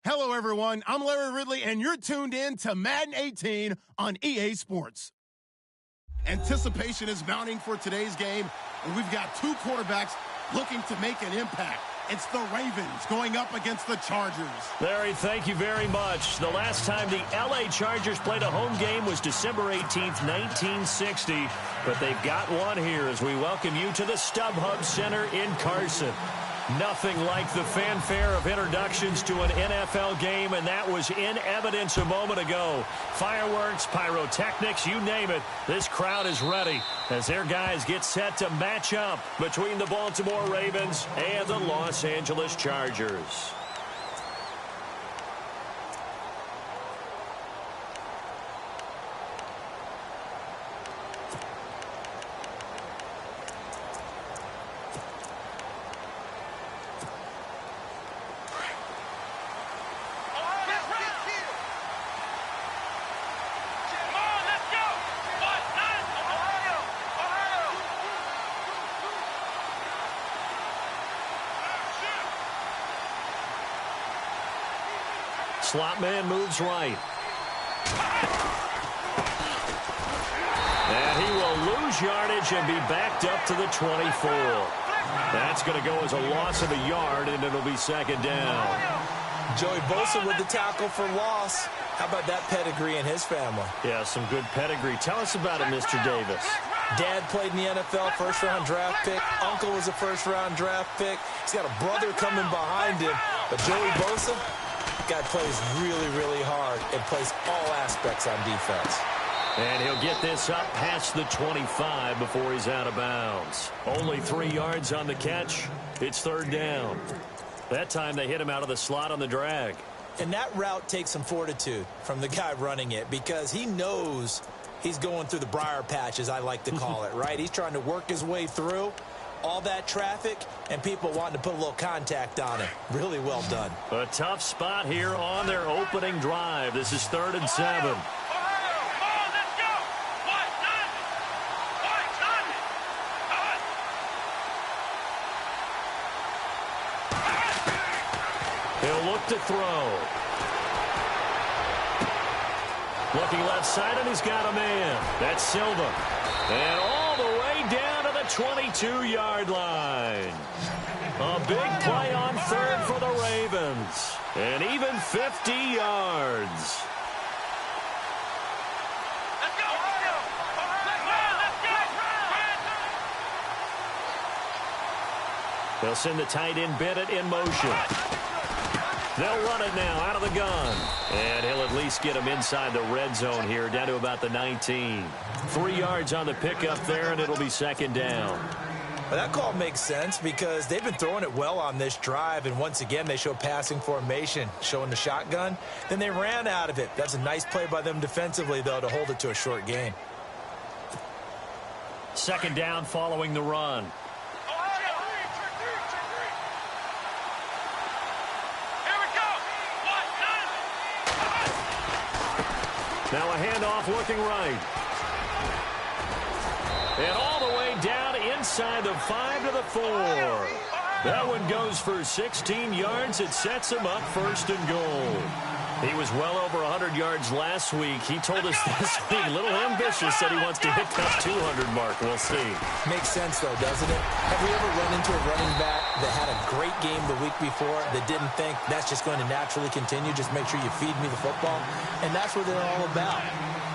Hello, everyone. I'm Larry Ridley, and you're tuned in to Madden 18 on EA Sports. Anticipation is mounting for today's game, and we've got two quarterbacks looking to make an impact. It's the Ravens going up against the Chargers. Larry, thank you very much. The last time the L.A. Chargers played a home game was December 18th, 1960. But they've got one here as we welcome you to the StubHub Center in Carson. Nothing like the fanfare of introductions to an NFL game, and that was in evidence a moment ago. Fireworks, pyrotechnics, you name it. This crowd is ready as their guys get set to match up between the Baltimore Ravens and the Los Angeles Chargers. Slot man moves right. And he will lose yardage and be backed up to the 24. That's going to go as a loss of a yard, and it'll be second down. Joey Bosa with the tackle for loss. How about that pedigree in his family? Yeah, some good pedigree. Tell us about it, Mr. Davis. Dad played in the NFL, first-round draft pick. Uncle was a first-round draft pick. He's got a brother coming behind him. But Joey Bosa, guy plays really, really hard and plays all aspects on defense. And he'll get this up past the 25 before he's out of bounds. Only 3 yards on the catch. It's third down. That time they hit him out of the slot on the drag. And that route takes some fortitude from the guy running it because he knows he's going through the briar patch, as I like to call it, right? He's trying to work his way through all that traffic and people wanting to put a little contact on it. Really well done. A tough spot here on their opening drive. This is 3rd and 7. He'll look to throw. Looking left side, and he's got a man. That's Silva. And all the way down to the 22-yard line. A big play on 3rd for the Ravens. And even 50 yards. They'll send the tight end Bennett in motion. They'll run it now out of the gun. And he'll at least get him inside the red zone here, down to about the 19. 3 yards on the pickup there, and it'll be second down. Well, that call makes sense because they've been throwing it well on this drive, and once again they show passing formation, showing the shotgun. Then they ran out of it. That's a nice play by them defensively, though, to hold it to a short gain. Second down following the run. Now a handoff looking right. And all the way down inside the 5 to the 4. That one goes for 16 yards. It sets him up 1st and goal. He was well over 100 yards last week. He told us this week, a little ambitious, said he wants to hit that 200 mark. We'll see. Makes sense, though, doesn't it? Have we ever run into a running back that had a great game the week before that didn't think that's just going to naturally continue? Just make sure you feed me the football. And that's what they're all about.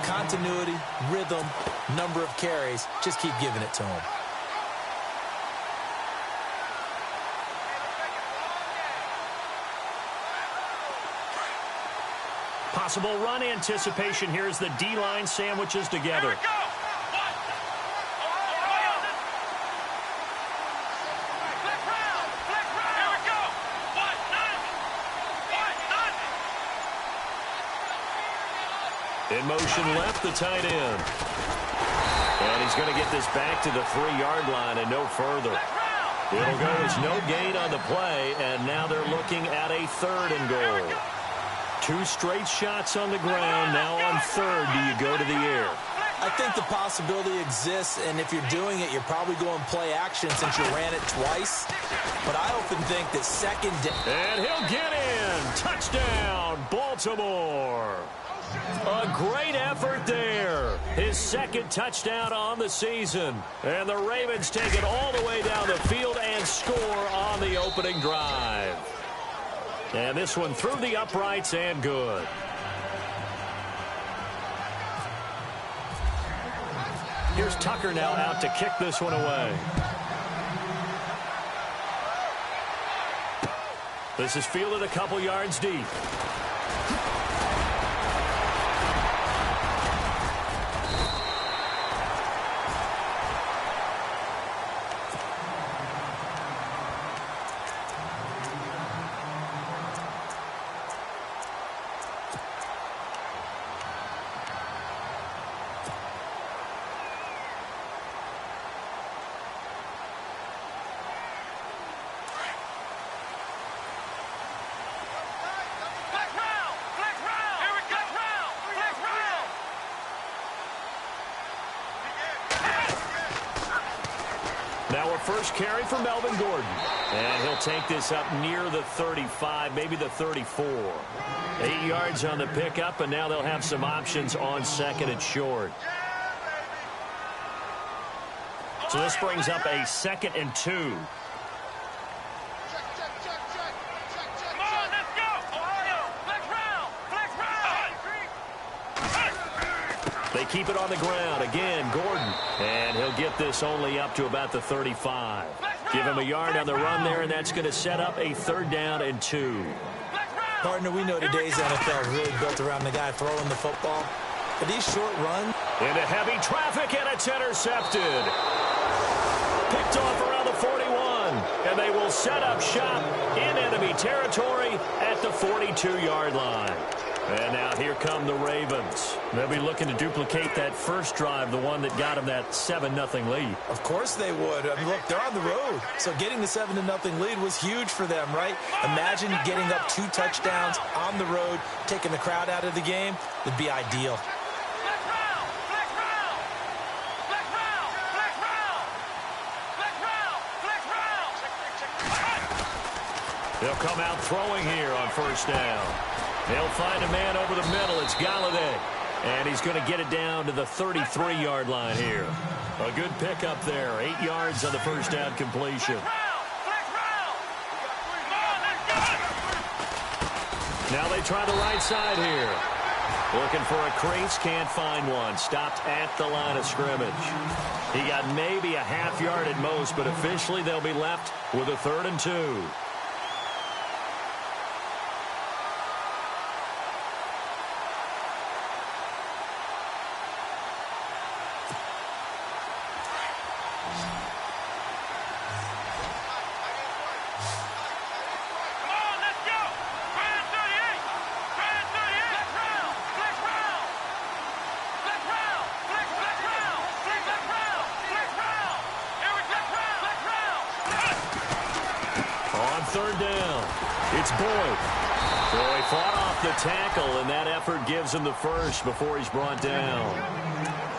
Continuity, rhythm, number of carries. Just keep giving it to them. Possible run anticipation here as the D-line sandwiches together. In motion left, the tight end. And he's going to get this back to the 3-yard line and no further. It'll go as no gain on the play, and now they're looking at a 3rd and goal. 2 straight shots on the ground. Now on 3rd, do you go to the air? I think the possibility exists, and if you're doing it, you're probably going play action since you ran it twice. But I often think that second down. And he'll get in. Touchdown, Baltimore. A great effort there. His second touchdown on the season. And the Ravens take it all the way down the field and score on the opening drive. And this one through the uprights and good. Here's Tucker now out to kick this one away. This is fielded a couple yards deep. Now a first carry for Melvin Gordon. And he'll take this up near the 35, maybe the 34. 8 yards on the pickup, and now they'll have some options on second and short. So this brings up a 2nd and 2. They keep it on the ground. Again, Gordon. And he'll get this only up to about the 35. Give him a yard on the run there, and that's going to set up a 3rd down and 2. Partner, we know today's NFL is really built around the guy throwing the football. But these short runs. Into heavy traffic, and it's intercepted. Picked off around the 41. And they will set up shop in enemy territory at the 42-yard line. And now here come the Ravens. They'll be looking to duplicate that first drive, the one that got them that 7-0 lead. Of course they would. I mean, look, they're on the road. So getting the 7-0 lead was huge for them, right? Imagine getting up 2 touchdowns on the road, taking the crowd out of the game. Would be ideal. They'll come out throwing here on first down. They'll find a man over the middle. It's Galladay. And he's going to get it down to the 33-yard line here. A good pickup there. 8 yards on the first down completion. Now they try the right side here. Looking for a crease, can't find one. Stopped at the line of scrimmage. He got maybe a half yard at most, but officially they'll be left with a 3rd and 2. Third down. It's Boyd. So he fought off the tackle, and that effort gives him the first before he's brought down.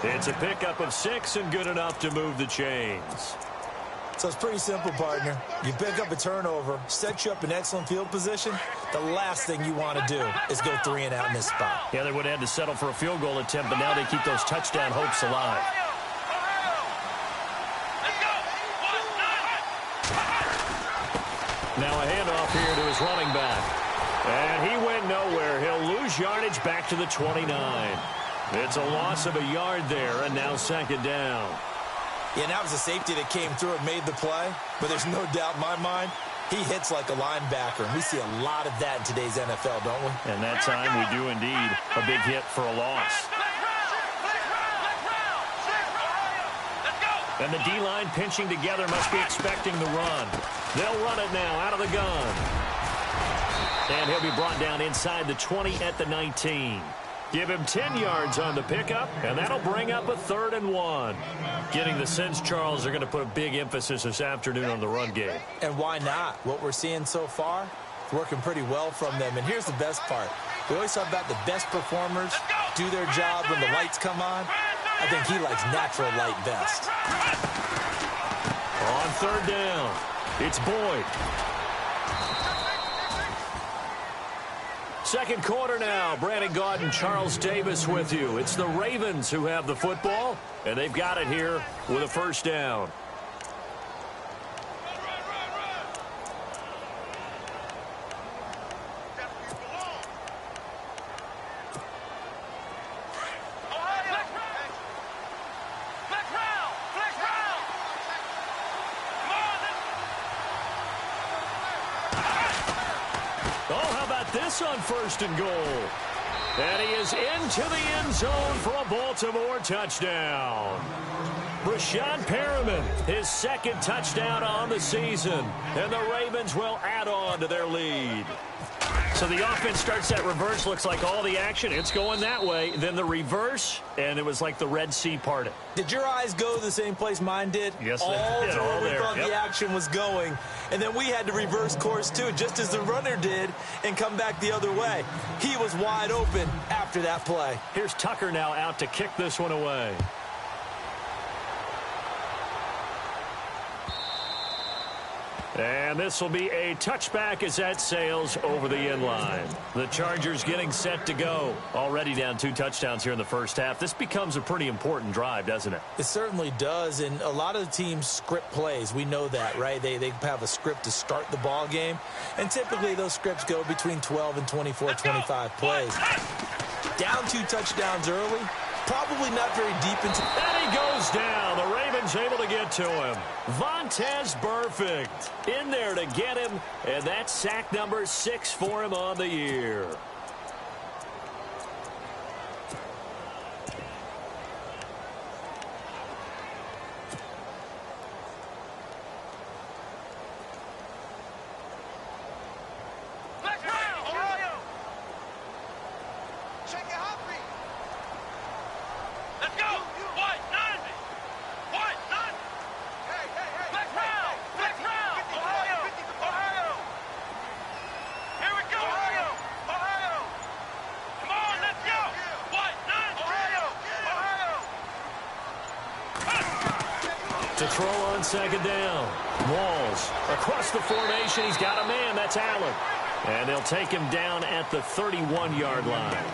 It's a pickup of 6 and good enough to move the chains. So it's pretty simple, partner. You pick up a turnover, set you up in excellent field position. The last thing you want to do is go 3 and out in this spot. Yeah, they would have had to settle for a field goal attempt, but now they keep those touchdown hopes alive. Now a handoff here to his running back. And he went nowhere. He'll lose yardage back to the 29. It's a loss of a yard there, and now 2nd down. Yeah, that was a safety that came through and made the play. But there's no doubt in my mind, he hits like a linebacker. And we see a lot of that in today's NFL, don't we? And that time we do indeed. A big hit for a loss. And the D-line pinching together must be expecting the run. They'll run it now out of the gun. And he'll be brought down inside the 20 at the 19. Give him 10 yards on the pickup, and that'll bring up a 3rd and 1. Getting the sense, Charles, they're going to put a big emphasis this afternoon on the run game. And why not? What we're seeing so far, working pretty well from them. And here's the best part. We always talk about the best performers do their job when the lights come on. I think he likes natural light best. On third down, it's Boyd. Second quarter now. Brandon Gaudin and Charles Davis with you. It's the Ravens who have the football, and they've got it here with a first down. On first and goal. And he is into the end zone for a Baltimore touchdown. Brashad Perriman, his second touchdown on the season. And the Ravens will add on to their lead. So the offense starts that reverse. Looks like all the action, it's going that way. Then the reverse, and it was like the Red Sea parted. Did your eyes go the same place mine did? Yes, all they did. to where All we there. thought Yep. the action was going. And then we had to reverse course, too, just as the runner did, and come back the other way. He was wide open after that play. Here's Tucker now out to kick this one away. And this will be a touchback as that sails over the end line. The Chargers getting set to go. Already down 2 touchdowns here in the first half. This becomes a pretty important drive, doesn't it? It certainly does, and a lot of the teams script plays. We know that, right? They have a script to start the ball game, and typically those scripts go between 12 and 24, 25 plays. Down 2 touchdowns early, probably not very deep into... And he goes down. The Ravens able to get to him. Vontaze Burfict in there to get him, and that's sack number 6 for him on the year. To throw on second down. Walls across the formation. He's got a man. That's Allen. And they'll take him down at the 31-yard line.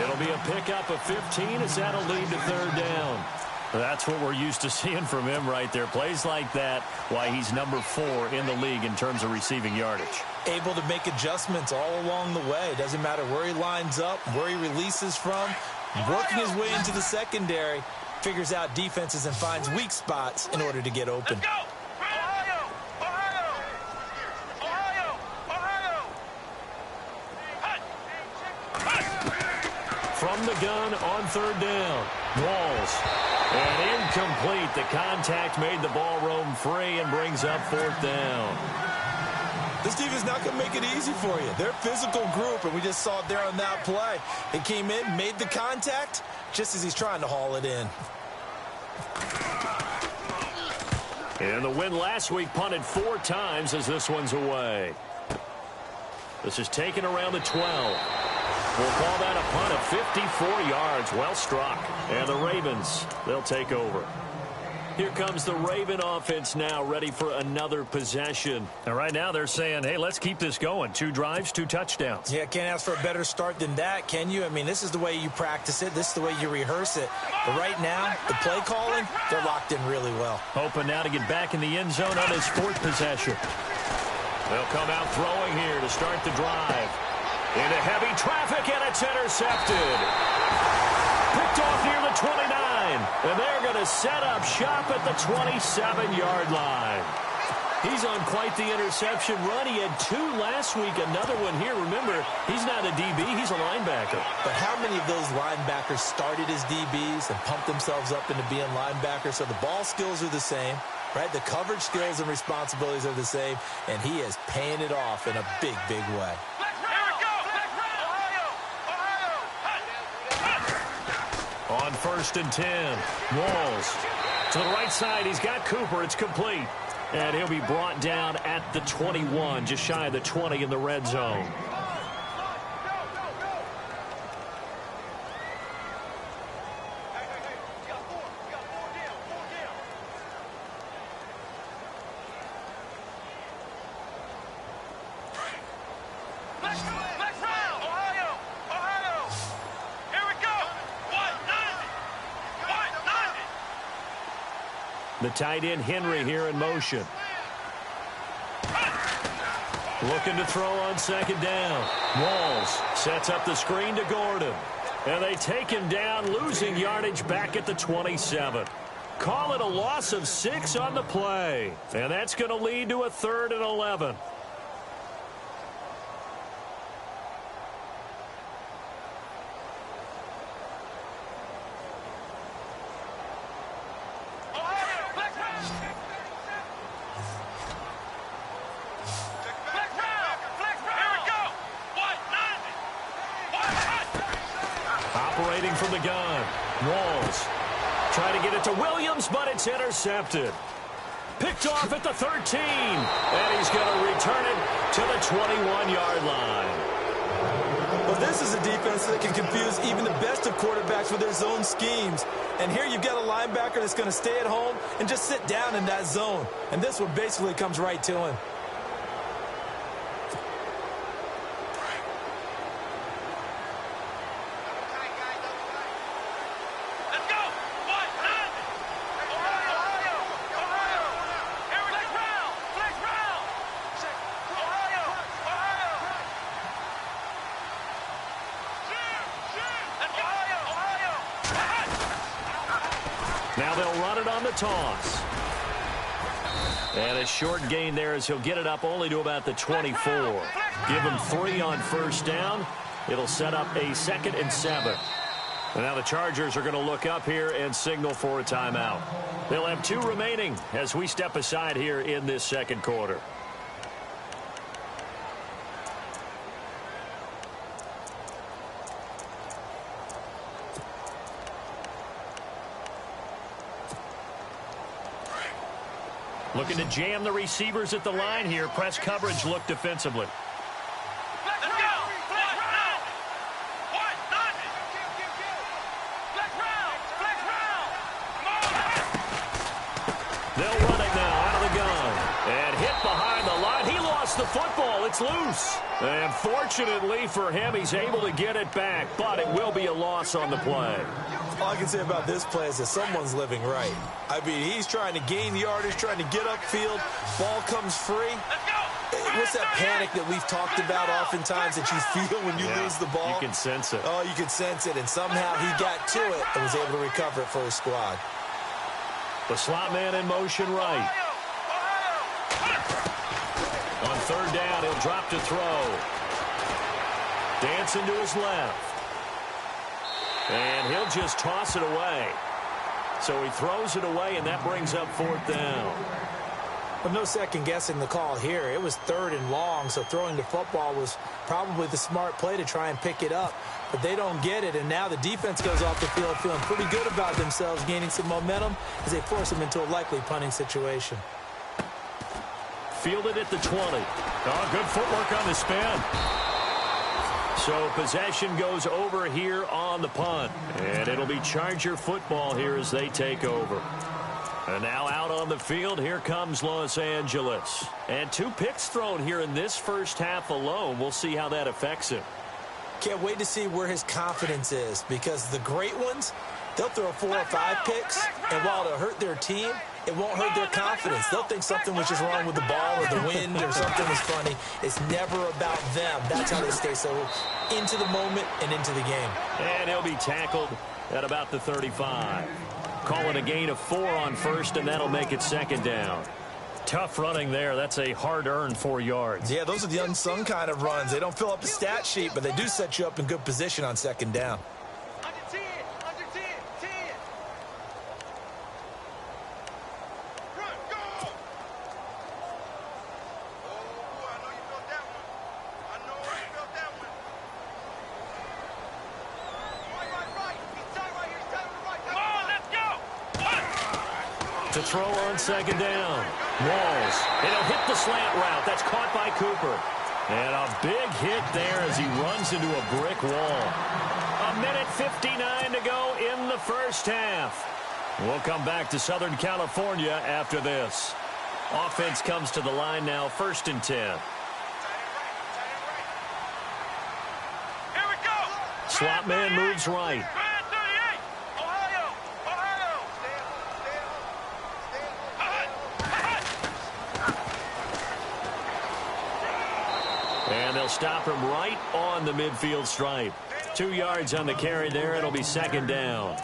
It'll be a pickup of 15 as that'll lead to third down. That's what we're used to seeing from him right there. Plays like that, why he's number 4 in the league in terms of receiving yardage. Able to make adjustments all along the way. Doesn't matter where he lines up, where he releases from. Working his way into the secondary. Figures out defenses and finds weak spots in order to get open. From the gun on third down. Walls. And incomplete. The contact made the ball roam free and brings up fourth down. This defense is not going to make it easy for you. They're a physical group, and we just saw it there on that play. He came in, made the contact, just as he's trying to haul it in. And the win last week punted 4 times as this one's away. This is taken around the 12. We'll call that a punt of 54 yards. Well struck. And the Ravens, they'll take over. Here comes the Raven offense now, ready for another possession. And right now they're saying, hey, let's keep this going. 2 drives, 2 touchdowns. Yeah, can't ask for a better start than that, can you? I mean, this is the way you practice it. This is the way you rehearse it. But right now, the play calling, they're locked in really well. Hoping now to get back in the end zone on his 4th possession. They'll come out throwing here to start the drive. Into heavy traffic, and it's intercepted. Picked off near the 29, and they're going to set up shop at the 27-yard line. He's on quite the interception run. He had 2 last week, another one here. Remember, he's not a DB, he's a linebacker. But how many of those linebackers started as DBs and pumped themselves up into being linebackers? So the ball skills are the same, right? The coverage skills and responsibilities are the same, and he is paying it off in a big, big way. On 1st and 10, Walls. To the right side, he's got Cooper. It's complete. And he'll be brought down at the 21, just shy of the 20 in the red zone. The tight end Henry here in motion. Looking to throw on second down. Walls sets up the screen to Gordon. And they take him down, losing yardage back at the 27. Call it a loss of 6 on the play. And that's going to lead to a 3rd and 11. Operating from the gun. Walls trying to get it to Williams, but it's intercepted. Picked off at the 13. And he's going to return it to the 21-yard line. Well, this is a defense that can confuse even the best of quarterbacks with their zone schemes. And here you've got a linebacker that's going to stay at home and just sit down in that zone. And this one basically comes right to him. Now they'll run it on the toss. And a short gain there as he'll get it up only to about the 24. Give him 3 on first down. It'll set up a 2nd and 7. And now the Chargers are going to look up here and signal for a timeout. They'll have 2 remaining as we step aside here in this second quarter. Looking to jam the receivers at the line here. Press coverage look defensively. Let's go! Flex round! What? Nothing! Flex round! Flex round! Come on! They'll run it now out of the gun. And hit behind the line. He lost the football. It's loose. And fortunately for him, he's able to get it back. But it will be a loss on the play. All I can say about this play is that someone's living right. I mean, he's trying to gain yardage, trying to get upfield. Ball comes free. Let's go! What's that panic that we've talked about oftentimes that you feel when you lose the ball? You can sense it. Oh, you can sense it. And somehow he got to it and was able to recover it for his squad. The slot man in motion right. On third down, he'll drop to throw. Dancing to his left. And he'll just toss it away. So he throws it away, and that brings up 4th down. But no second guessing the call here. It was 3rd and long, so throwing the football was probably the smart play to try and pick it up. But they don't get it, and now the defense goes off the field feeling pretty good about themselves, gaining some momentum as they force them into a likely punting situation. Fielded at the 20. Oh, good footwork on the spin. So possession goes over here on the punt. And it'll be Charger football here as they take over. And now out on the field, here comes Los Angeles. And 2 picks thrown here in this first half alone. We'll see how that affects him. Can't wait to see where his confidence is, because the great ones, they'll throw 4 or 5 picks, and while it'll hurt their team, it won't hurt their confidence. They'll think something was just wrong with the ball or the wind or something was funny. It's never about them. That's how they stay so into the moment and into the game. And he'll be tackled at about the 35. Call it a gain of 4 on first, and that'll make it 2nd down. Tough running there. That's a hard-earned 4 yards. Yeah, those are the unsung kind of runs. They don't fill up the stat sheet, but they do set you up in good position on 2nd down. Under 10! Under 10! 10! Run! Go! Oh, I know you felt that one. I know you felt that one. Right. He's tight right here. He's tight on the right. Come on, let's go! What? To throw on 2nd down. Walls. And he'll hit the slant route. That's caught by Cooper. And a big hit there as he runs into a brick wall. 1:59 to go in the first half. We'll come back to Southern California after this. Offense comes to the line now, 1st and 10. Here we go! Slot man moves right. Ohio! Ohio! Stay they'll stop him right on the midfield stripe. 2 yards on the carry there. It'll be second down.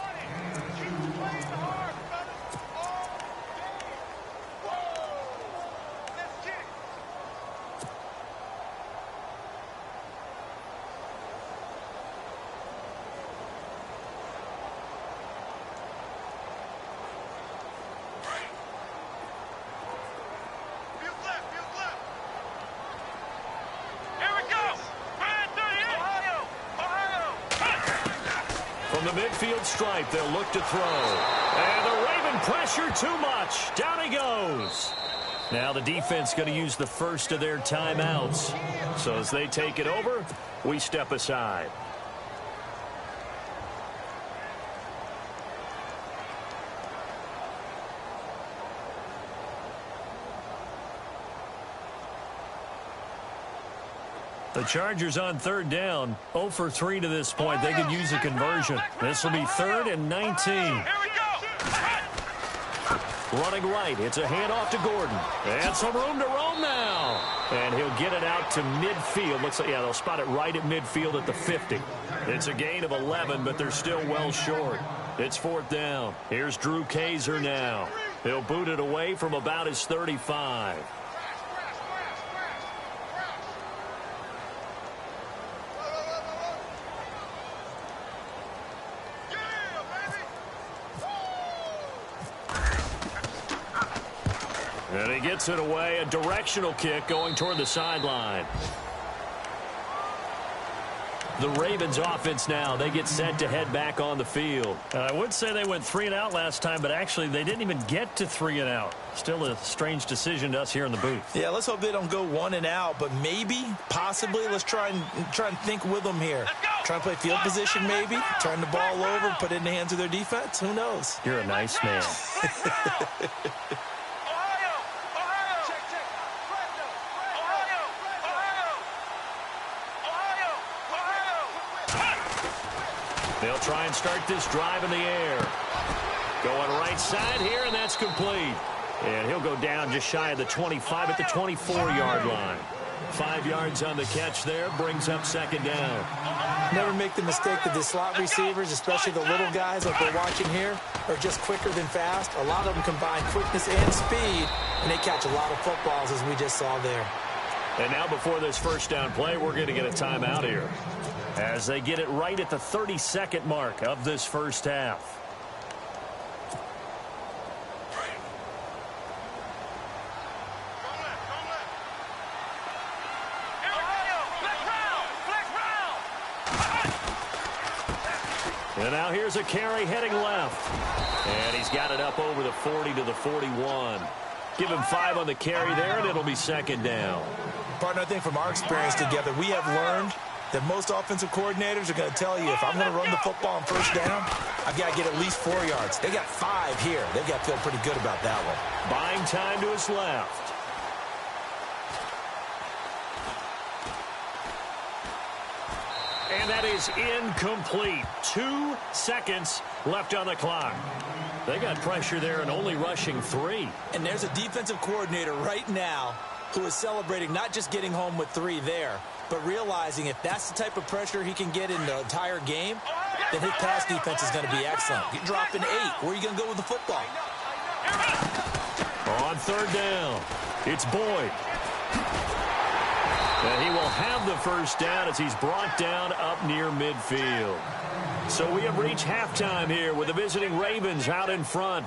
From the midfield stripe, they'll look to throw. And the Raven pressure too much. Down he goes. Now the defense going to use the first of their timeouts. So as they take it over, we step aside. The Chargers on third down, 0 for 3 to this point. They could use a conversion. This will be 3rd and 19. Running right, it's a handoff to Gordon. And some room to roam now. And he'll get it out to midfield. Looks like, yeah, they'll spot it right at midfield at the 50. It's a gain of 11, but they're still well short. It's 4th down. Here's Drew Kaiser now. He'll boot it away from about his 35. And he gets it away, a directional kick going toward the sideline. The Ravens offense now, they get set to head back on the field. I would say they went 3 and out last time, but actually they didn't even get to 3 and out. Still a strange decision to us here in the booth. Yeah, let's hope they don't go 1 and out, but maybe, possibly, let's try and think with them here. Try and play field position maybe, turn the ball over, put it in the hands of their defense. Who knows? You're a nice man. They'll try and start this drive in the air. Going right side here, and that's complete. And he'll go down just shy of the 25 at the 24-yard line. 5 yards on the catch there, brings up second down. Never make the mistake that the slot receivers, especially the little guys like we're watching here, are just quicker than fast. A lot of them combine quickness and speed, and they catch a lot of footballs, as we just saw there. And now before this first down play, we're going to get a timeout here, as they get it right at the 30-second mark of this first half. And now here's a carry heading left. And he's got it up over the 40 to the 41. Give him 5 on the carry there, and it'll be second down. Partner, I think from our experience together, we have learned that most offensive coordinators are going to tell you, if I'm going to run the football on first down, I've got to get at least 4 yards. They got 5 here. They've got to feel pretty good about that one. Buying time to his left. And that is incomplete. 2 seconds left on the clock. They got pressure there and only rushing 3. And there's a defensive coordinator right now who is celebrating not just getting home with 3 there, but realizing if that's the type of pressure he can get in the entire game, then his pass defense is going to be excellent. You're dropping 8. Where are you going to go with the football? On third down, it's Boyd. And he will have the first down as he's brought down up near midfield. So we have reached halftime here with the visiting Ravens out in front.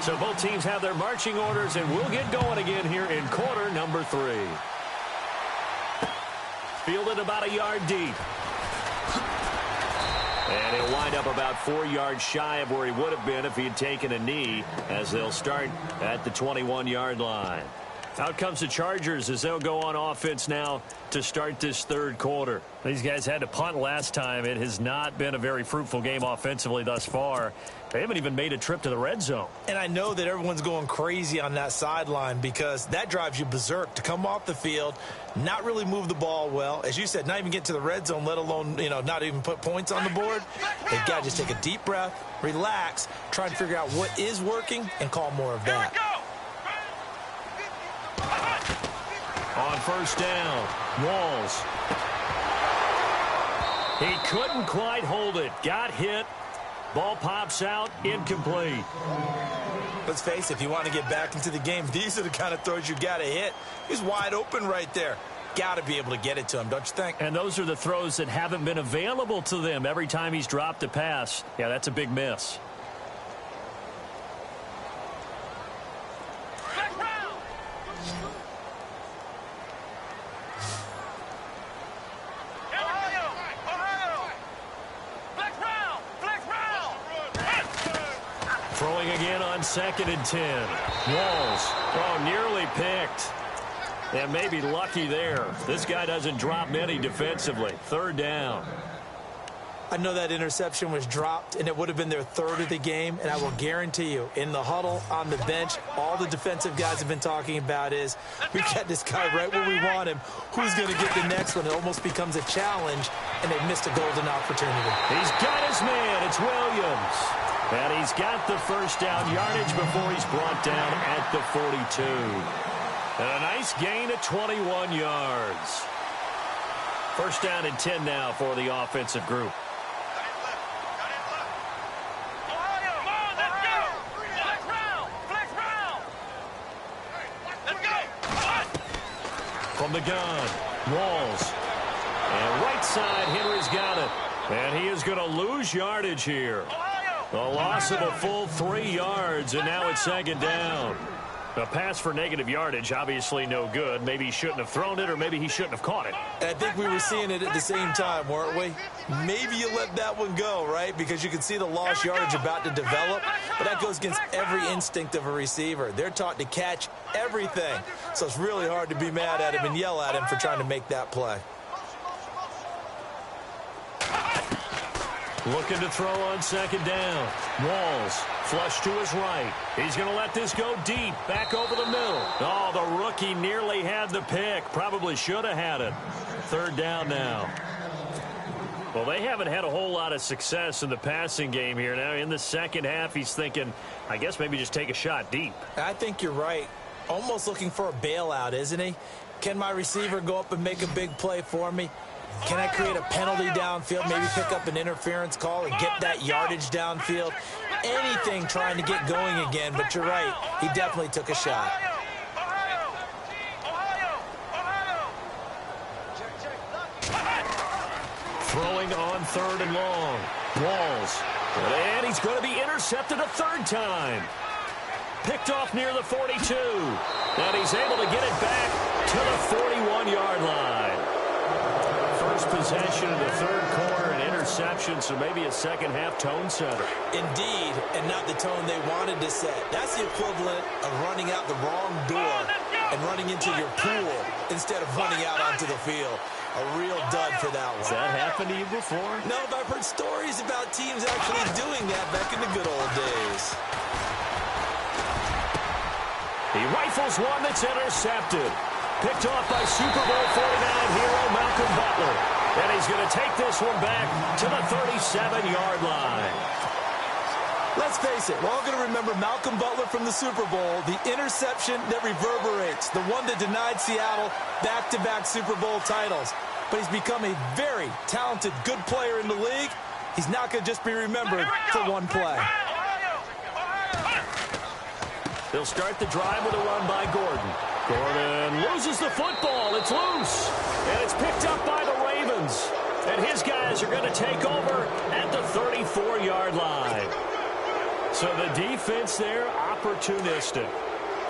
So both teams have their marching orders, and we'll get going again here in quarter number 3. Fielded about a yard deep. And he'll wind up about 4 yards shy of where he would have been if he had taken a knee, as they'll start at the 21-yard line. Out comes the Chargers as they'll go on offense now to start this third quarter. These guys had to punt last time. It has not been a very fruitful game offensively thus far. They haven't even made a trip to the red zone. And I know that everyone's going crazy on that sideline because that drives you berserk to come off the field, not really move the ball well. As you said, not even get to the red zone, let alone, not even put points on the board. They've got to just take a deep breath, relax, try and figure out what is working and call more of that. On first down, Walls. He couldn't quite hold it. Got hit. Ball pops out, incomplete. Let's face it, if you want to get back into the game, these are the kind of throws you got to hit. He's wide open right there. Got to be able to get it to him, don't you think? And those are the throws that haven't been available to them every time he's dropped a pass. Yeah, that's a big miss. Throwing again on 2nd and 10. Walls. Oh, nearly picked. And maybe lucky there. This guy doesn't drop many defensively. 3rd down. I know that interception was dropped, and it would have been their 3rd of the game, and I will guarantee you, in the huddle, on the bench, all the defensive guys have been talking about is, we got this guy right where we want him. Who's going to get the next one? It almost becomes a challenge, and they've missed a golden opportunity. He's got his man. It's Williams. And he's got the first down yardage before he's brought down at the 42. And a nice gain of 21 yards. First down and 10 now for the offensive group. From the gun, Walls. And right side, Henry's got it. And he is going to lose yardage here. A loss of a full 3 yards, and now it's 2nd down. A pass for negative yardage, obviously no good. Maybe he shouldn't have thrown it, or maybe he shouldn't have caught it. And I think we were seeing it at the same time, weren't we? Maybe you let that one go, right? Because you can see the lost yardage about to develop. But that goes against every instinct of a receiver. They're taught to catch everything. So it's really hard to be mad at him and yell at him for trying to make that play. Looking to throw on 2nd down. Walls flush to his right. He's going to let this go deep. Back over the middle. Oh, the rookie nearly had the pick. Probably should have had it. 3rd down now. Well, they haven't had a whole lot of success in the passing game here. Now, in the second half, he's thinking, I guess maybe just take a shot deep. I think you're right. Almost looking for a bailout, isn't he? Can my receiver go up and make a big play for me? Can I create a penalty downfield, maybe pick up an interference call and get that yardage downfield? Anything trying to get going again, but you're right. He definitely took a shot. Throwing on 3rd and long. Walls. And he's going to be intercepted a 3rd time. Picked off near the 42. And he's able to get it back to the 41-yard line. First possession of the 3rd quarter, an interception, so maybe a second-half tone setter. Indeed, and not the tone they wanted to set. That's the equivalent of running out the wrong door and running into your pool instead of running out onto the field. A real dud for that one. Has that happened to you before? No, but I've heard stories about teams actually doing that back in the good old days. He rifles one that's intercepted. Picked off by Super Bowl 49 hero Malcolm Butler. And he's going to take this one back to the 37-yard line. Let's face it, we're all going to remember Malcolm Butler from the Super Bowl, the interception that reverberates, the one that denied Seattle back-to-back Super Bowl titles. But he's become a very talented, good player in the league. He's not going to just be remembered for one play. They'll start the drive with a run by Gordon. Gordon loses the football. It's loose. And it's picked up by the Ravens. And his guys are going to take over at the 34-yard line. So the defense there, opportunistic.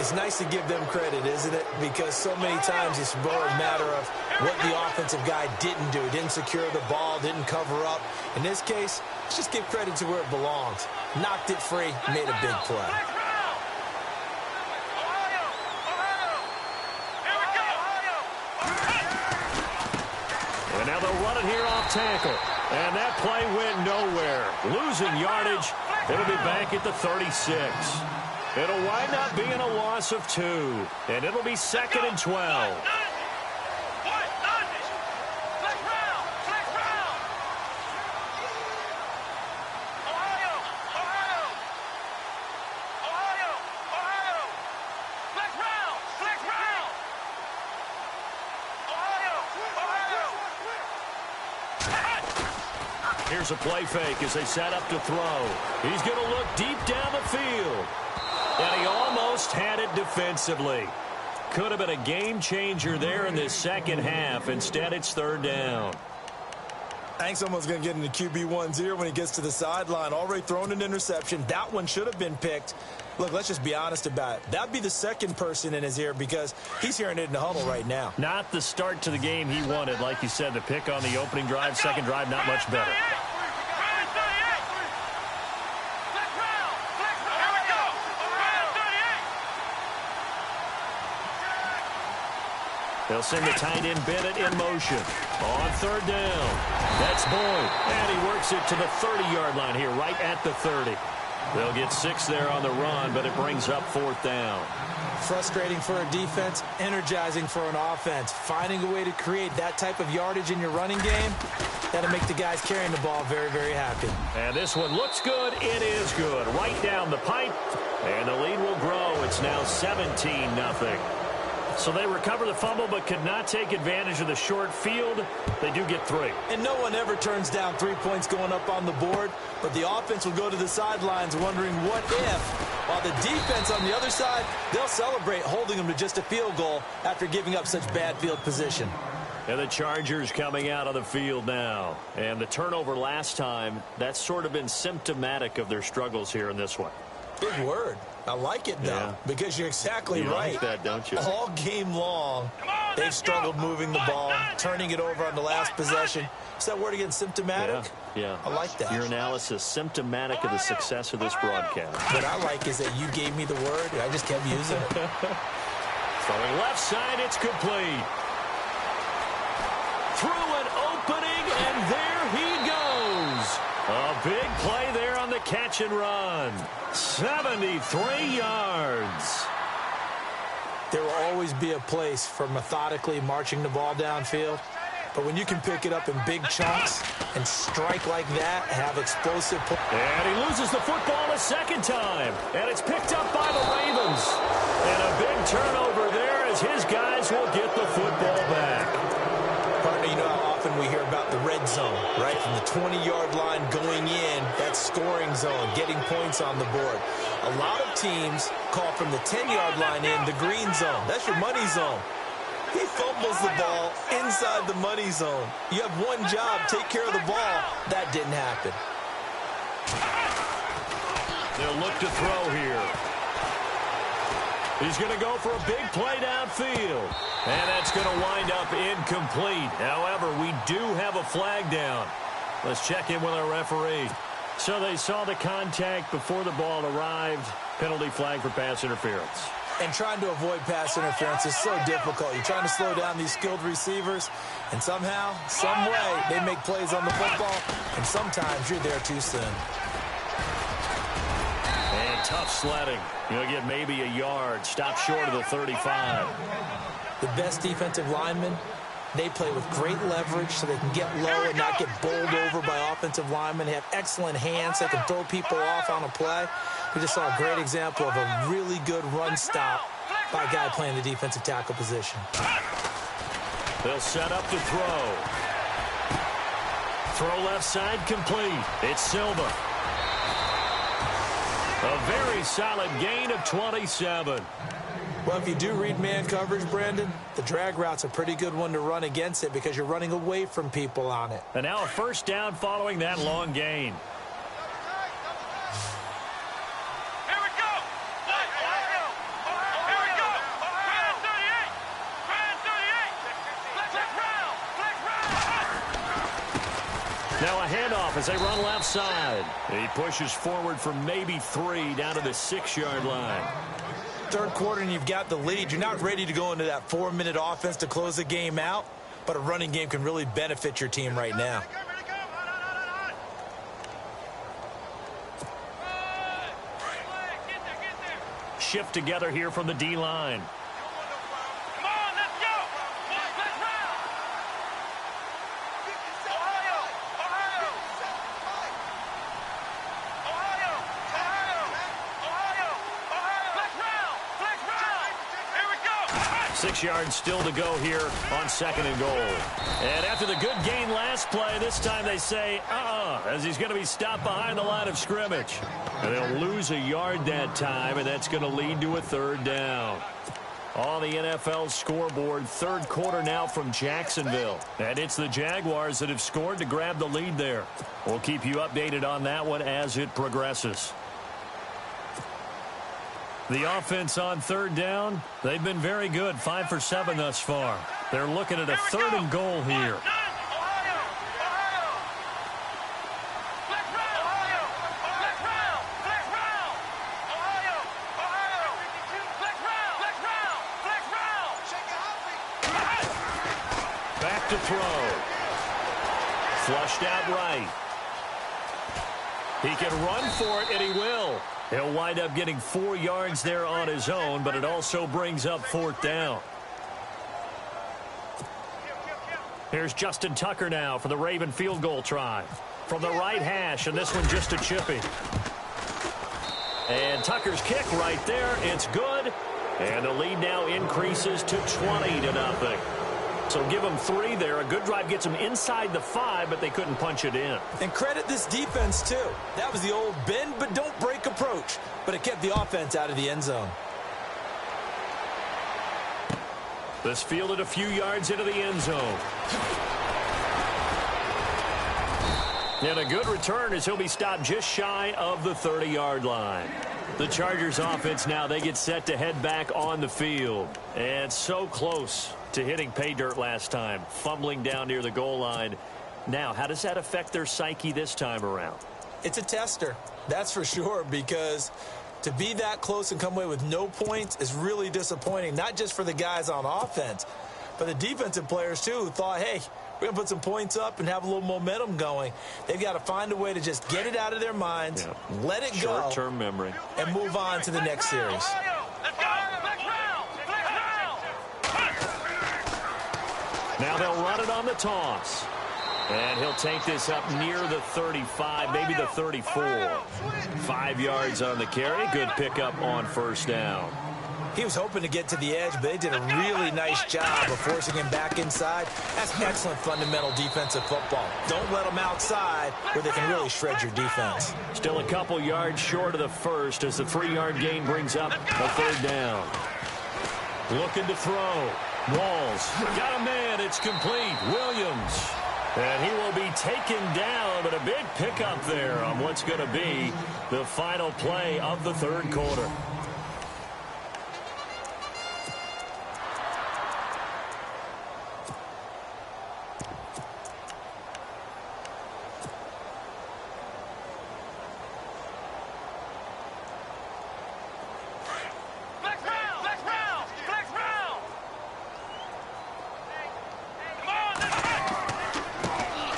It's nice to give them credit, isn't it? Because so many times it's more a matter of what the offensive guy didn't do. Didn't secure the ball, didn't cover up. In this case, let's just give credit to where it belongs. Knocked it free, made a big play. Now they'll run it here off tackle. And that play went nowhere. Losing yardage. It'll be back at the 36. It'll wind up being a loss of 2. And it'll be 2nd and 12. Here's a play fake as they set up to throw. He's going to look deep down the field. And he almost had it defensively. Could have been a game changer there in this second half. Instead, it's 3rd down. I think someone's going to get into QB1's ear when he gets to the sideline. Already thrown an interception. That one should have been picked. Look, let's just be honest about it. That'd be the second person in his ear because he's hearing it in the huddle right now. Not the start to the game he wanted. Like you said, the pick on the opening drive, second drive, not much better. They'll send the tight end Bennett in motion. On 3rd down. That's Boyd. And he works it to the 30-yard line here, right at the 30. They'll get 6 there on the run, but it brings up 4th down. Frustrating for a defense, energizing for an offense. Finding a way to create that type of yardage in your running game, that'll make the guys carrying the ball very, very happy. And this one looks good. It is good. Right down the pipe. And the lead will grow. It's now 17-0. So they recover the fumble but could not take advantage of the short field. They do get 3. And no one ever turns down 3 points going up on the board, but the offense will go to the sidelines wondering what if, while the defense on the other side, they'll celebrate holding them to just a field goal after giving up such bad field position. And the Chargers coming out of the field now. And the turnover last time, that's sort of been symptomatic of their struggles here in this one. Big word. I like it, though, because you're exactly right. You like that, don't you? All game long, they've struggled moving the ball, turning it over on the last possession. Is that word again, symptomatic? Yeah. I like that. Your analysis, symptomatic of the success of this broadcast. What I like is that you gave me the word, and I just kept using it. Throwing left side, it's complete. Through an opening, and there he goes. A big play there on the catch and run. 73 yards. There will always be a place for methodically marching the ball downfield. But when you can pick it up in big chunks and strike like that, have explosive... And he loses the football a second time. And it's picked up by the Ravens. And a big turnover there as his guys will get the football back. Partner, you know how often we hear about the red zone, right? From the 20-yard line going in, that scoring zone, getting points on the board. A lot of teams call from the 10-yard line in the green zone. That's your money zone. He fumbles the ball inside the money zone. You have one job, take care of the ball. That didn't happen. They'll look to throw here. He's going to go for a big play downfield. And that's going to wind up incomplete. However, we do have a flag down. Let's check in with our referee. So they saw the contact before the ball arrived. Penalty flag for pass interference. And trying to avoid pass interference is so difficult. You're trying to slow down these skilled receivers, and somehow, some way, they make plays on the football, and sometimes you're there too soon. And tough sledding. You'll get maybe a yard. Stop short of the 35. The best defensive linemen, they play with great leverage so they can get low and not get bowled over by offensive linemen. They have excellent hands. They can throw people off on a play. We just saw a great example of a really good run stop by a guy playing the defensive tackle position. They'll set up to throw. Throw left side complete. It's Silva. A very solid gain of 27. Well, if you do read man coverage, Brandon, the drag route's a pretty good one to run against it because you're running away from people on it. And now a first down following that long gain. Here we go. Here we go. Brand 38. Brand 38. Flex round. Now a handoff as they run left side. He pushes forward from maybe 3 down to the 6-yard line. Third quarter and you've got the lead. You're not ready to go into that 4-minute offense to close the game out. but a running game can really benefit your team right now. Shift together here from the D-line. Come on, let's go. Let's round. Ohio. Ohio. Ohio. Ohio. Ohio. Flex round. Here we go. 6 yards still to go here on 2nd and goal. And after the good gain last play, this time they say, as he's going to be stopped behind the line of scrimmage. And they'll lose a yard that time, and that's going to lead to a 3rd down. On the NFL scoreboard, 3rd quarter now from Jacksonville. And it's the Jaguars that have scored to grab the lead there. We'll keep you updated on that one as it progresses. The offense on 3rd down, they've been very good, 5 for 7 thus far. They're looking at a 3rd and goal here. Back to throw. Flushed out right. He can run for it, and he will. He'll wind up getting 4 yards there on his own, but it also brings up 4th down. Here's Justin Tucker now for the Raven field goal try. From the right hash, and this one just a chippy. And Tucker's kick right there. It's good. And the lead now increases to 20-0. So give them 3 there. A good drive gets them inside the 5, but they couldn't punch it in. And credit this defense, too. That was the old bend but don't break approach, but it kept the offense out of the end zone. This fielded a few yards into the end zone. And a good return as he'll be stopped just shy of the 30-yard line. The Chargers offense now, they get set to head back on the field. And so close to hitting pay dirt last time, fumbling down near the goal line. Now, how does that affect their psyche this time around? It's a tester, that's for sure, because to be that close and come away with no points is really disappointing, not just for the guys on offense, but the defensive players, too, who thought, hey, we're going to put some points up and have a little momentum going. They've got to find a way to just get it out of their minds, let it go, short-term memory, and move on to the next series. Now they'll run it on the toss. And he'll take this up near the 35, maybe the 34. 5 yards on the carry. Good pickup on 1st down. He was hoping to get to the edge, but they did a really nice job of forcing him back inside. That's excellent fundamental defensive football. Don't let them outside where they can really shred your defense. Still a couple yards short of the 1st as the 3-yard gain brings up a 3rd down. Looking to throw. Walls. Got a man. It's complete. Williams. And he will be taken down, but a big pickup there on what's going to be the final play of the 3rd quarter.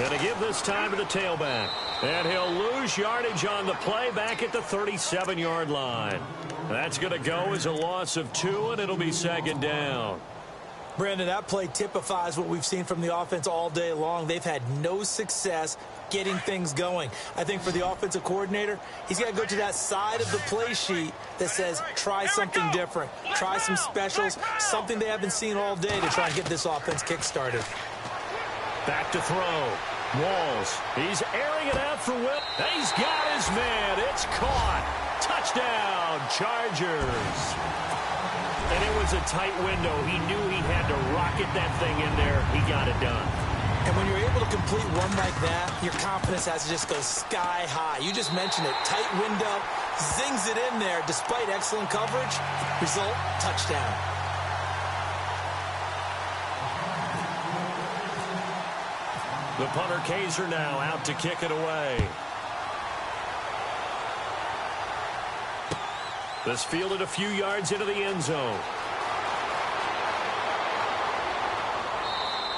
And to give this time to the tailback. And he'll lose yardage on the play back at the 37-yard line. That's going to go as a loss of 2, and it'll be 2nd down. Brandon, that play typifies what we've seen from the offense all day long. They've had no success getting things going. I think for the offensive coordinator, he's got to go to that side of the play sheet that says try something different. Try some specials, something they haven't seen all day to try and get this offense kick-started. Back to throw. Walls. He's airing it out for Will. He's got his man. It's caught. Touchdown, Chargers. And it was a tight window. He knew he had to rocket that thing in there. He got it done. And when you're able to complete one like that, your confidence has to just go sky high. You just mentioned it. Tight window. Zings it in there despite excellent coverage. Result, touchdown. The punter Kaiser now out to kick it away. This fielded a few yards into the end zone.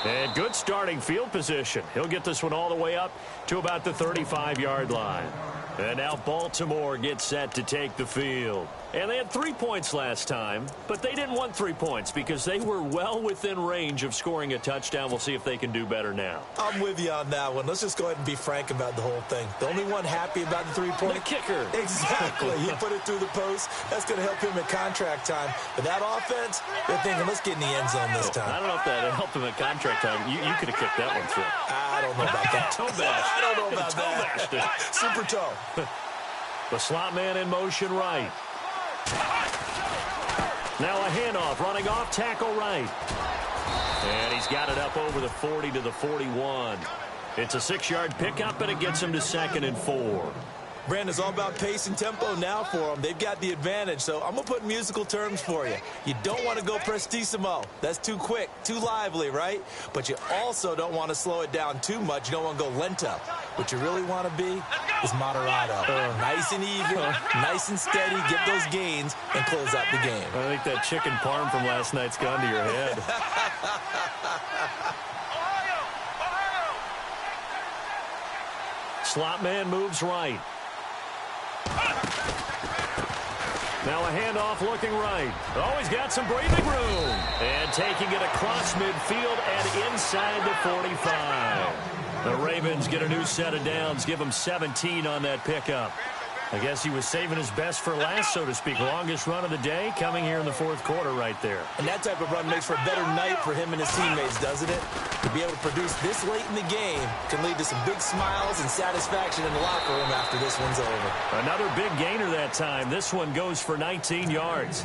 And good starting field position. He'll get this one all the way up to about the 35-yard line. And now Baltimore gets set to take the field. And they had 3 points last time, but they didn't want 3 points because they were well within range of scoring a touchdown. We'll see if they can do better now. I'm with you on that one. Let's just go ahead and be frank about the whole thing. The only one happy about the 3-point. The kicker. Exactly. He put it through the post. That's going to help him at contract time. But that offense, they're thinking, let's get in the end zone this time. I don't know if that helped him at contract time. You could have kicked that one through. I don't know about that. Toe bash. I don't know about that. Super toe. The slot man in motion right. Now a handoff running off tackle right. And he's got it up over the 40 to the 41. It's a 6-yard pickup, and it gets him to 2nd and 4. Brandon, it's all about pace and tempo now for them. They've got the advantage, so I'm going to put musical terms for you. You don't want to go prestissimo. That's too quick, too lively, right? But you also don't want to slow it down too much. You don't want to go lento. What you really want to be is moderado. Nice and even, nice and steady, get those gains, and close out the game. I think that chicken parm from last night's gone to your head. Slot man moves right. Now a handoff looking right. Oh, he's got some breathing room. And taking it across midfield and inside the 45. The Ravens get a new set of downs. Give him 17 on that pickup. I guess he was saving his best for last, so to speak. Longest run of the day coming here in the 4th quarter right there. And that type of run makes for a better night for him and his teammates, doesn't it? To be able to produce this late in the game can lead to some big smiles and satisfaction in the locker room after this one's over. Another big gainer that time. This one goes for 19 yards.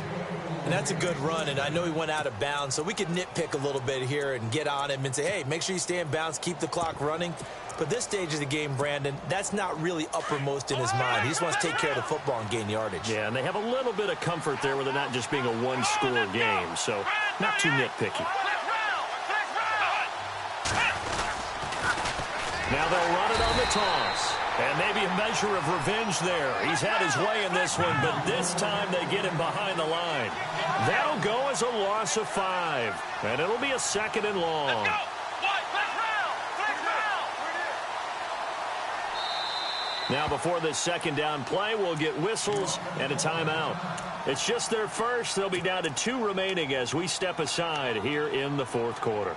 And that's a good run, and I know he went out of bounds, so we could nitpick a little bit here and get on him and say, hey, make sure you stay in bounds, keep the clock running. But this stage of the game, Brandon, that's not really uppermost in his mind. He just wants to take care of the football and gain yardage. Yeah, and they have a little bit of comfort there with it not just being a one-score game, so not too nitpicky. Now they'll run it on the toss. And maybe a measure of revenge there. He's had his way in this one, but this time they get him behind the line. That'll go as a loss of 5. And it'll be a 2nd and long. Now before this 2nd down play, we'll get whistles and a timeout. It's just their first. They'll be down to 2 remaining as we step aside here in the 4th quarter.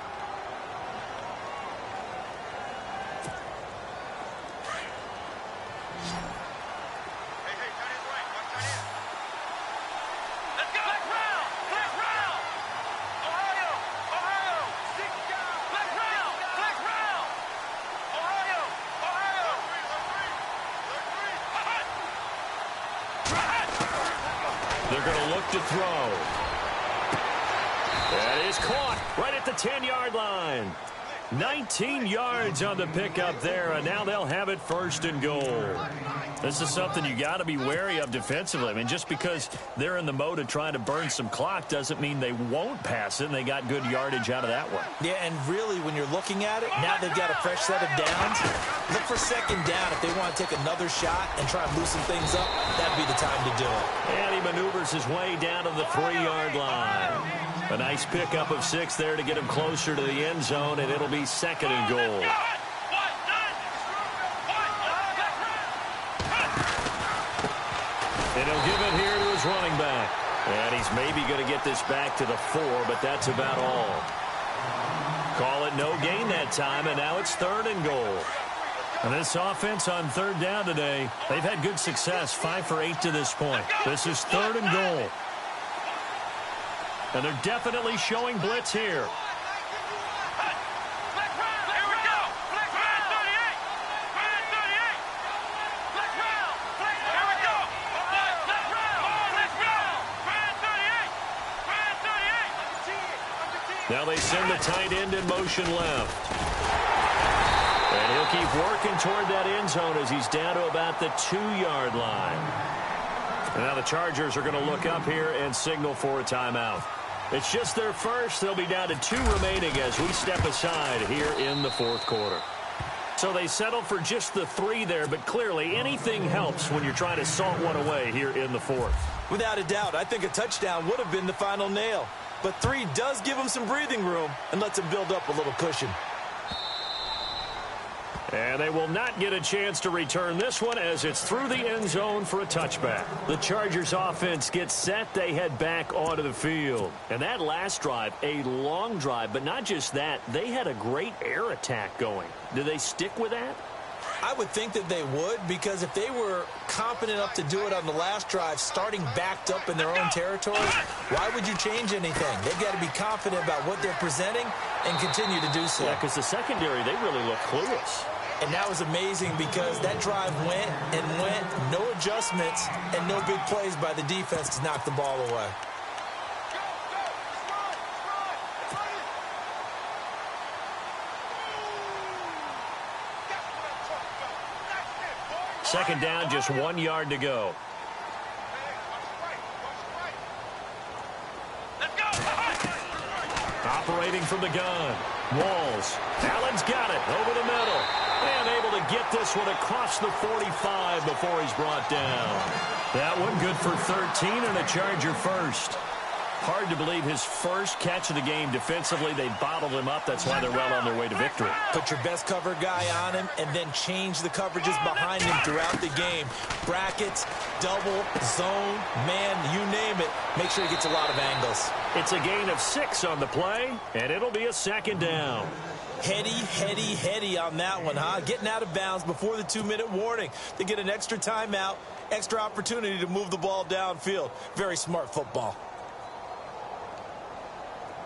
They're going to look to throw. That is caught right at the 10-yard line. 19 yards on the pickup there, and now they'll have it 1st and goal. This is something you got to be wary of defensively. I mean, just because they're in the mode of trying to burn some clock doesn't mean they won't pass it, and they got good yardage out of that one. Yeah, and really, when you're looking at it, now they've got a fresh set of downs. Look for 2nd down. If they want to take another shot and try and loosen things up, that'd be the time to do it. And he maneuvers his way down to the 3-yard line. A nice pickup of 6 there to get him closer to the end zone, and it'll be 2nd and goal. And he'll give it here to his running back. And he's maybe going to get this back to the 4, but that's about all. Call it no gain that time, and now it's 3rd and goal. And this offense on 3rd down today, they've had good success, 5 for 8 to this point. This is 3rd and goal. And they're definitely showing blitz here. Now they send the tight end in motion left. And he'll keep working toward that end zone as he's down to about the 2-yard line. And now the Chargers are going to look up here and signal for a timeout. It's just their first. They'll be down to 2 remaining as we step aside here in the 4th quarter. So they settle for just the 3 there, but clearly anything helps when you're trying to salt one away here in the 4th. Without a doubt, I think a touchdown would have been the final nail. but 3 does give him some breathing room and lets him build up a little cushion. And they will not get a chance to return this one as it's through the end zone for a touchback. The Chargers offense gets set. They head back onto the field. And that last drive, a long drive, but not just that. They had a great air attack going. Do they stick with that? I would think that they would, because if they were confident enough to do it on the last drive, starting backed up in their own territory, why would you change anything? They've got to be confident about what they're presenting and continue to do so. Yeah, because the secondary, they really look clueless. And that was amazing because that drive went and went, no adjustments, and no big plays by the defense to knock the ball away. Second down, just 1 yard to go. Operating from the gun. Walls. Allen's got it over the middle. And able to get this one across the 45 before he's brought down. That one good for 13 and a Charger first. Hard to believe his first catch of the game defensively. They bottled him up. That's why they're well on their way to victory. Put your best cover guy on him and then change the coverages behind him throughout the game. Brackets, double, zone, man, you name it. Make sure he gets a lot of angles. It's a gain of 6 on the play, and it'll be a second down. Heady on that one, huh? Getting out of bounds before the 2-minute warning. They get an extra timeout, extra opportunity to move the ball downfield. Very smart football.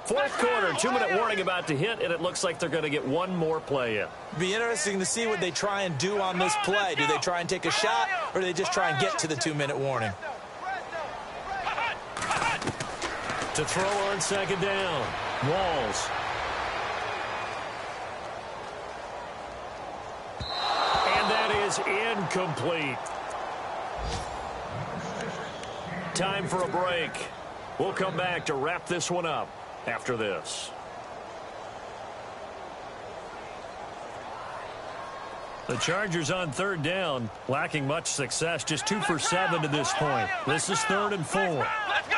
Fourth quarter, 2-minute warning about to hit, and it looks like they're going to get one more play in. Be interesting to see what they try and do on this play. Do they try and take a shot, or do they just try and get to the 2-minute warning? To throw on second down, Walls. And that is incomplete. Time for a break. We'll come back to wrap this one up after this. The Chargers on third down, lacking much success, just 2 for 7 to this point. This is 3rd and 4. Let's go!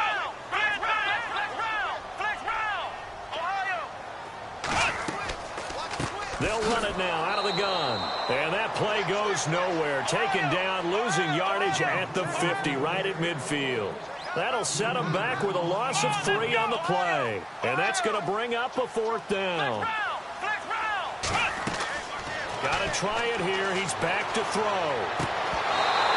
They'll run it now out of the gun. And that play goes nowhere. Taken down, losing yardage at the 50, right at midfield. That'll set them back with a loss of 3 on the play. And that's going to bring up a 4th down. Got to try it here. He's back to throw.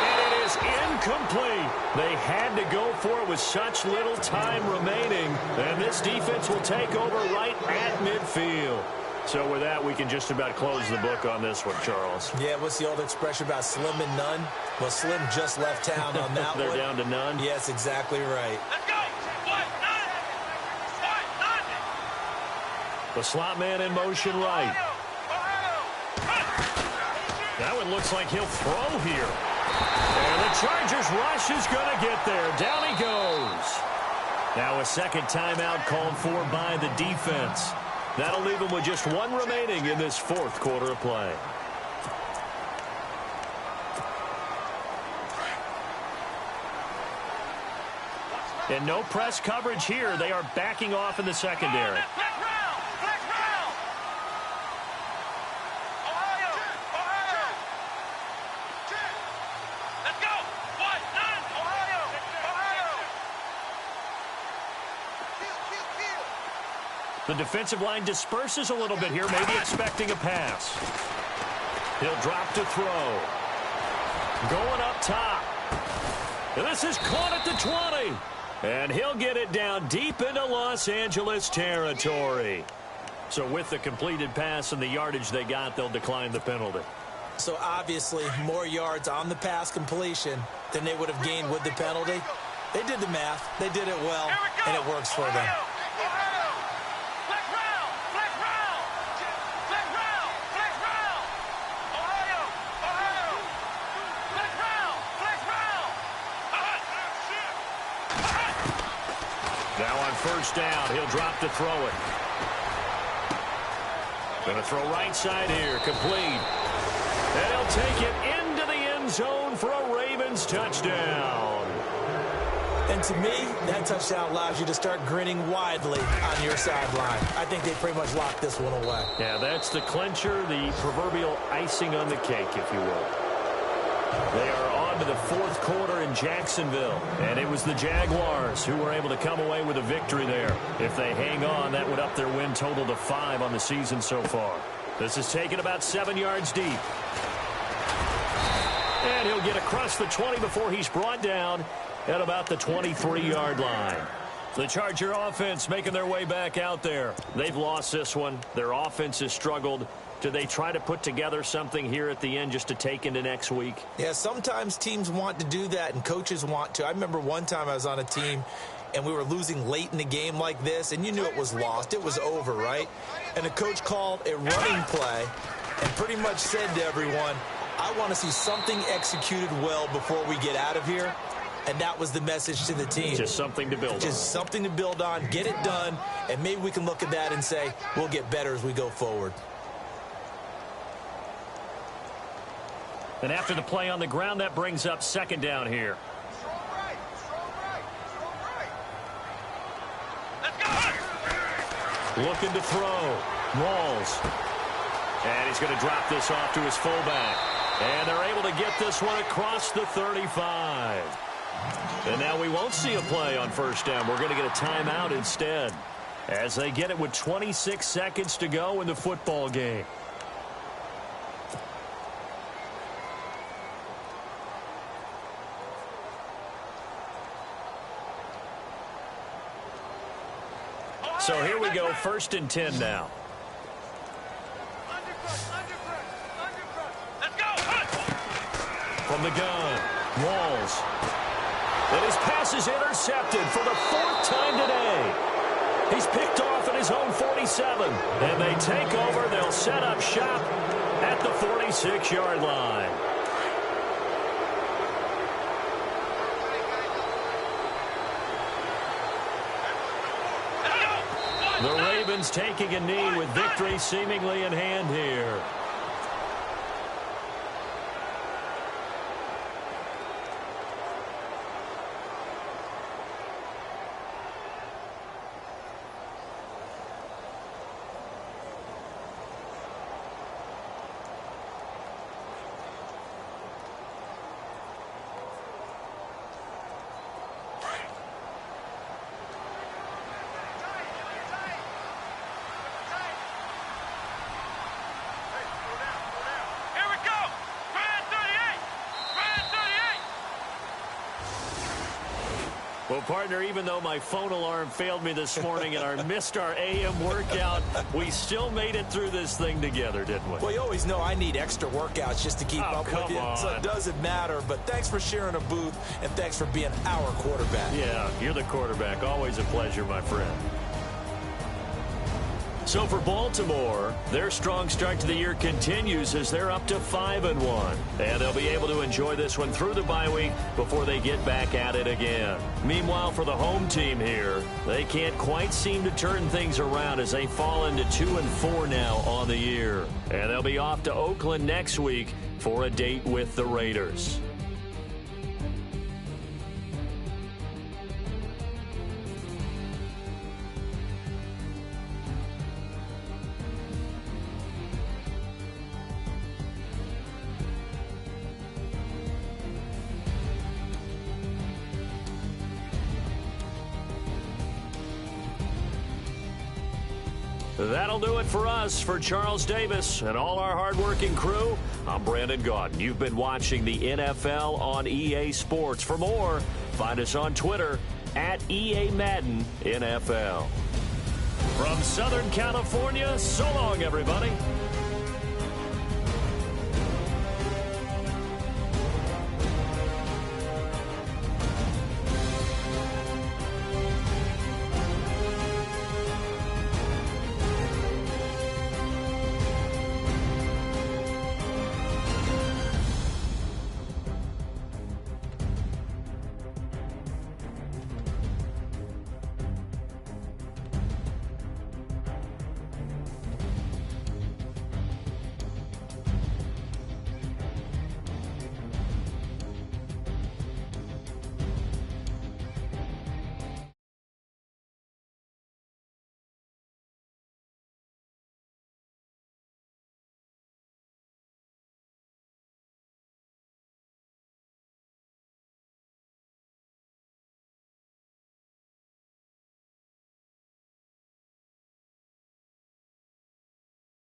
And it is incomplete. They had to go for it with such little time remaining. And this defense will take over right at midfield. So with that, we can just about close the book on this one, Charles. Yeah, what's the old expression about slim and none? Well, Slim just left town on that They're one. down to none? Yes, exactly right. Let's go! The slot man in motion right. That one looks like he'll throw here. And the Chargers rush is going to get there. Down he goes. Now a second timeout called for by the defense. That'll leave them with just 1 remaining in this 4th quarter of play. And no press coverage here. They are backing off in the secondary. The defensive line disperses a little bit here, maybe expecting a pass. He'll drop to throw. Going up top. And this is caught at the 20. And he'll get it down deep into Los Angeles territory. So with the completed pass and the yardage they got, they'll decline the penalty. So obviously more yards on the pass completion than they would have gained with the penalty. They did the math. They did it well, and it works for them. Now on first down, he'll drop to throw it. Going to throw right side here, complete. And he'll take it into the end zone for a Ravens touchdown. And to me, that touchdown allows you to start grinning widely on your sideline. I think they pretty much locked this one away. Yeah, that's the clincher, the proverbial icing on the cake, if you will. They are on to the fourth quarter in Jacksonville, and it was the Jaguars who were able to come away with a victory there. If they hang on, that would up their win total to 5 on the season so far. This is taken about 7 yards deep. And he'll get across the 20 before he's brought down at about the 23-yard line. The Charger offense making their way back out there. They've lost this one. Their offense has struggled. Do they try to put together something here at the end just to take into next week? Yeah, sometimes teams want to do that and coaches want to. I remember one time I was on a team and we were losing late in the game like this, and you knew it was lost. It was over, right? And the coach called a running play and pretty much said to everyone, I want to see something executed well before we get out of here. And that was the message to the team. Just something to build on. Just something to build on, get it done, and maybe we can look at that and say, we'll get better as we go forward. And after the play on the ground, that brings up second down here. Strong right. Strong right. Strong right. Let's go. Looking to throw. Walls. And he's going to drop this off to his fullback. And they're able to get this one across the 35. And now we won't see a play on first down. We're going to get a timeout instead, as they get it with 26 seconds to go in the football game. So here we go, 1st and 10 now. Let's go. From the gun, Walls. And his pass is intercepted for the 4th time today. He's picked off at his own 47. And they take over. They'll set up shop at the 46-yard line. The Ravens taking a knee with victory seemingly in hand here. Well, partner, even though my phone alarm failed me this morning and I missed our AM workout, we still made it through this thing together, didn't we? Well, you always know I need extra workouts just to keep up with you, so it doesn't matter. But thanks for sharing a booth, and thanks for being our quarterback. Yeah, you're the quarterback. Always a pleasure, my friend. So for Baltimore, their strong start to the year continues as they're up to 5-1. And they'll be able to enjoy this one through the bye week before they get back at it again. Meanwhile, for the home team here, they can't quite seem to turn things around as they fall into 2-4 now on the year. And they'll be off to Oakland next week for a date with the Raiders. That'll do it for us. For Charles Davis and all our hardworking crew, I'm Brandon Gaudin. You've been watching the NFL on EA Sports. For more, find us on Twitter at EA Madden NFL. From Southern California, so long, everybody.